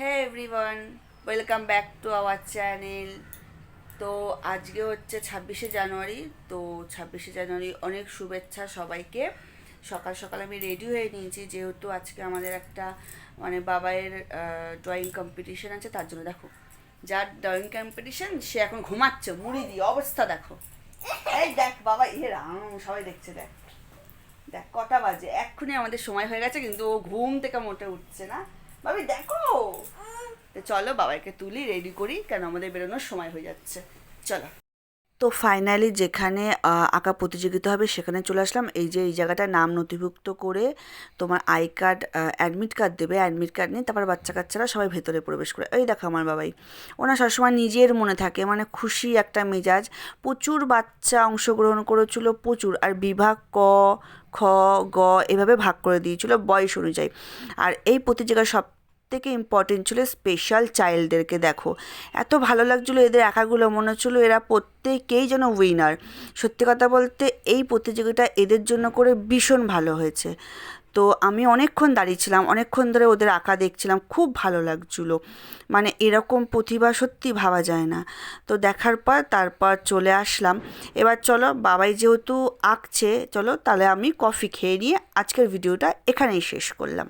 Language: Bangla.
হ্যাঁ everyone, welcome back to our channel. তো আজকে হচ্ছে 26শে জানুয়ারি। তো 26শে জানুয়ারি অনেক শুভেচ্ছা সবাইকে। সকাল সকাল আমি রেডি হয়ে নিয়েছি, যেহেতু আজকে আমাদের একটা মানে বাবাইয়ের ড্রয়িং কম্পিটিশন আছে। তার জন্য দেখো, যার ড্রয়িং কম্পিটিশন সে এখন ঘুমাচ্ছে, মুড়ি দিয়ে অবস্থা দেখো। এই দেখ বাবা, রাম, সবাই দেখছে, দেখ দেখ কটা বাজে, এক্ষুনি আমাদের সময় হয়ে গেছে, কিন্তু ও ঘুম থেকে মোটে উঠছে না। ভাবি দেখো, তো চলো বাবাইকে তুলি, রেডি করি, কেন আমাদের বেরোনোর সময় হয়ে যাচ্ছে। চলো। তো ফাইনালি যেখানে আঁকা প্রতিযোগিতা হবে সেখানে চলে আসলাম। এই যে এই জায়গাটায় নাম নথিভুক্ত করে তোমার আই কার্ড, অ্যাডমিট কার্ড দেবে। অ্যাডমিট কার্ড নিয়ে তারপর বাচ্চা কাচ্চারা সবাই ভেতরে প্রবেশ করে। এই দেখো আমার বাবাই, ওনার সবসময় নিজের মনে থাকে, মানে খুশি একটা মেজাজ। প্রচুর বাচ্চা অংশগ্রহণ করেছিল, প্রচুর। আর বিভাগ ক, খ, গ এভাবে ভাগ করে দিয়েছিল বয়স অনুযায়ী। আর এই প্রতিযোগিতার সব থেকে ইম্পর্টেন্ট ছিল স্পেশাল চাইল্ডদেরকে। দেখো এত ভালো লাগছিলো এদের আঁকাগুলো, মনে হচ্ছিলো এরা প্রত্যেকেই যেন উইনার। সত্যি কথা বলতে এই প্রতিযোগিতা এদের জন্য করে ভীষণ ভালো হয়েছে। তো আমি অনেকক্ষণ দাঁড়িয়েছিলাম, অনেকক্ষণ ধরে ওদের আঁকা দেখছিলাম, খুব ভালো লাগছিলো। মানে এরকম প্রতিভা সত্যি ভাবা যায় না। তো দেখার পর তারপর চলে আসলাম। এবার চলো, বাবাই যেহেতু আঁকছে, চলো তাহলে আমি কফি খেয়ে নিয়ে আজকের ভিডিওটা এখানেই শেষ করলাম।